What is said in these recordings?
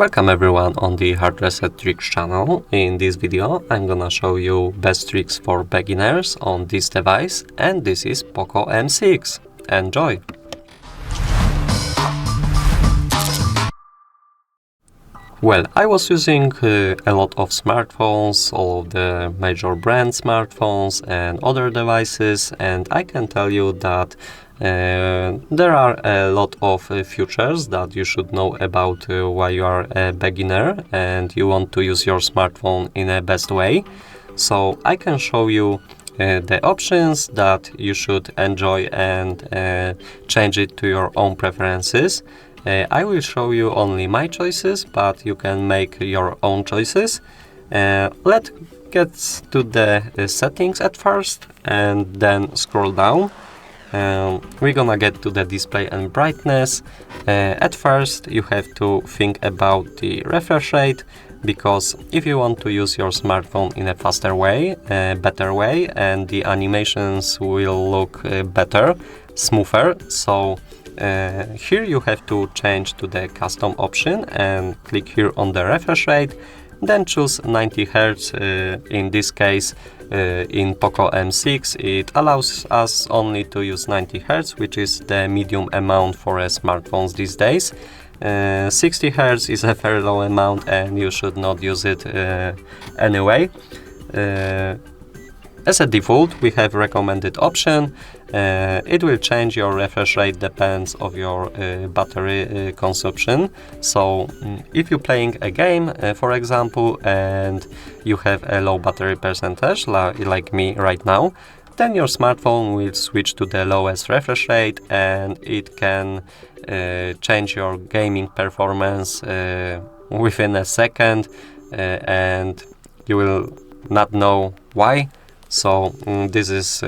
Welcome everyone on the Hard Reset Tricks channel. In this video I'm gonna show you best tricks for beginners on this device, and this is POCO M6. Enjoy! Well, I was using a lot of smartphones, all of the major brand smartphones and other devices, and I can tell you that there are a lot of features that you should know about while you are a beginner and you want to use your smartphone in a best way. So I can show you the options that you should enjoy and change it to your own preferences. I will show you only my choices, but you can make your own choices. Let's get to the settings at first and then scroll down. We're gonna get to the display and brightness. At first you have to think about the refresh rate, because if you want to use your smartphone in a faster way, better way, and the animations will look better, smoother, so here you have to change to the custom option and click here on the refresh rate, then choose 90 Hz. In this case, in POCO M6 it allows us only to use 90 Hz, which is the medium amount for smartphones these days. 60 Hz is a very low amount and you should not use it anyway. As a default, we have recommended option. It will change your refresh rate, depends of your battery consumption. So if you're playing a game, for example, and you have a low battery percentage, like me right now, then your smartphone will switch to the lowest refresh rate and it can change your gaming performance within a second, and you will not know why. So this is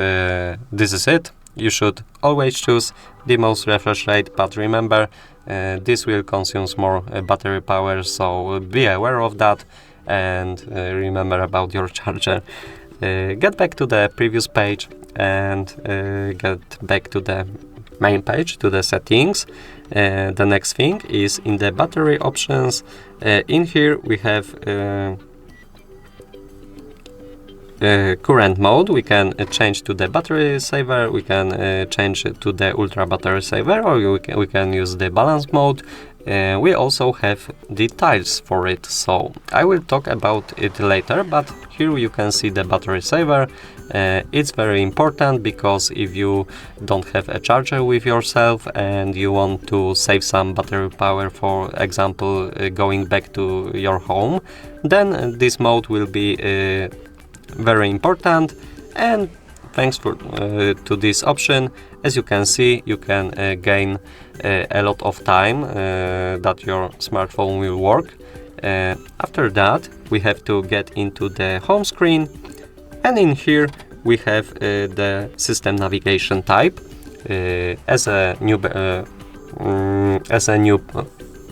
it. You should always choose the most refresh rate, but remember this will consume more battery power, so be aware of that and remember about your charger. Get back to the previous page and get back to the main page, to the settings. The next thing is in the battery options. In here we have current mode. We can change to the battery saver, we can change it to the ultra battery saver, or we can use the balance mode. We also have the tiles for it, so I will talk about it later, but here you can see the battery saver. It's very important because if you don't have a charger with yourself and you want to save some battery power, for example going back to your home, then this mode will be very important. And thanks to this option, as you can see, you can gain a lot of time that your smartphone will work. After that we have to get into the home screen, and in here we have the system navigation type. As a new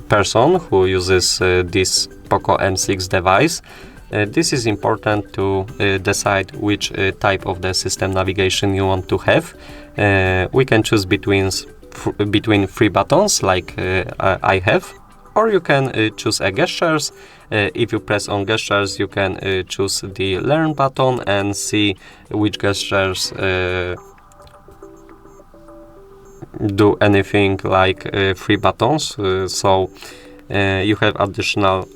person who uses this POCO M6 device, this is important to decide which type of the system navigation you want to have. We can choose between three buttons like I have, or you can choose gestures. If you press on gestures, you can choose the learn button and see which gestures do anything like three buttons. So you have additional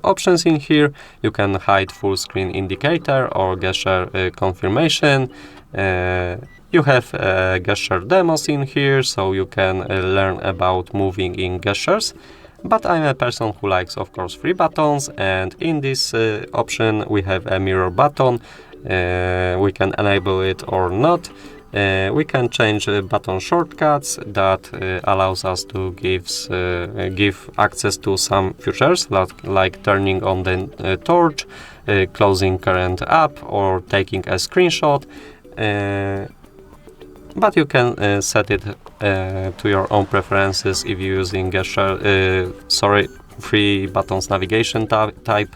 options in here. You can hide full screen indicator or gesture confirmation. You have gesture demos in here, so you can learn about moving in gestures. But I'm a person who likes, of course, three buttons, and in this option we have a mirror button. We can enable it or not. We can change button shortcuts that allows us to give access to some features like turning on the torch, closing current app, or taking a screenshot. But you can set it to your own preferences if you're using three buttons navigation type.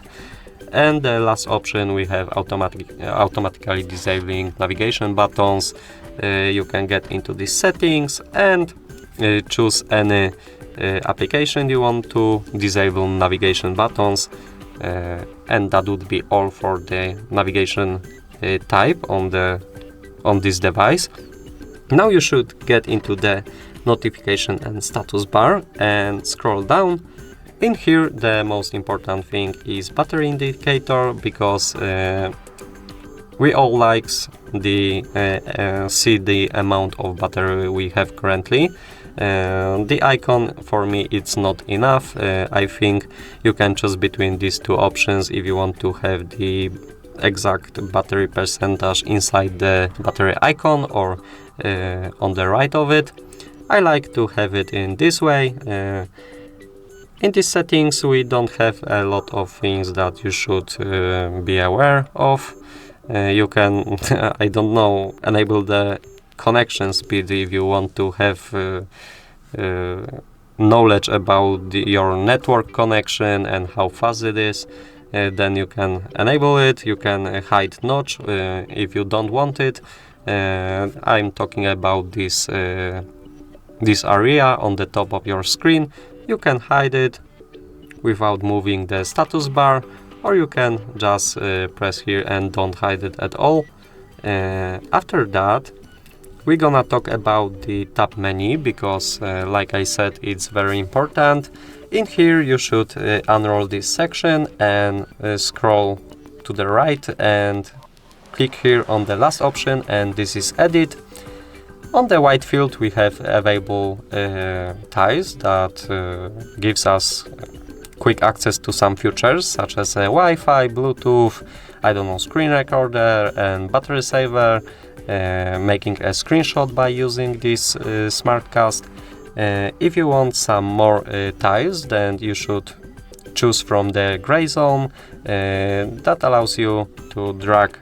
And the last option, we have automatically disabling navigation buttons. You can get into these settings and choose any application you want to disable navigation buttons, and that would be all for the navigation type on this device. Now you should get into the notification and status bar and scroll down. In here the most important thing is battery indicator, because we all likes the see the amount of battery we have currently. The icon, for me, it's not enough. I think you can choose between these two options if you want to have the exact battery percentage inside the battery icon or on the right of it. I like to have it in this way. In these settings we don't have a lot of things that you should be aware of. You can, I don't know, enable the connection speed if you want to have knowledge about your network connection and how fast it is. Then you can enable it. You can hide notch if you don't want it. I'm talking about this area on the top of your screen. You can hide it without moving the status bar, or you can just press here and don't hide it at all. After that, we're gonna talk about the tab menu, because like I said, it's very important. In here you should unroll this section and scroll to the right and click here on the last option, and this is edit. On the white field we have available tiles that gives us quick access to some features such as Wi-Fi, Bluetooth, I don't know, screen recorder and battery saver, making a screenshot by using this SmartCast. If you want some more tiles, then you should choose from the gray zone. That allows you to drag,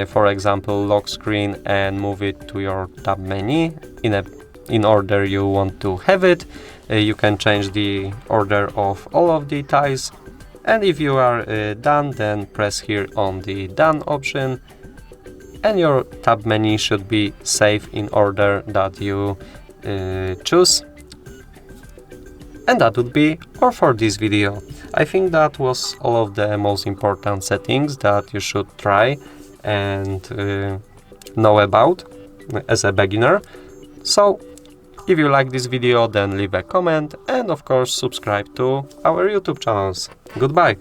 for example, lock screen and move it to your tab menu in order you want to have it. You can change the order of all of the tiles, and if you are done, then press here on the done option, and your tab menu should be saved in order that you choose. And that would be all for this video. I think that was all of the most important settings that you should try and know about as a beginner. So if you like this video, then leave a comment and of course subscribe to our YouTube channels. Goodbye!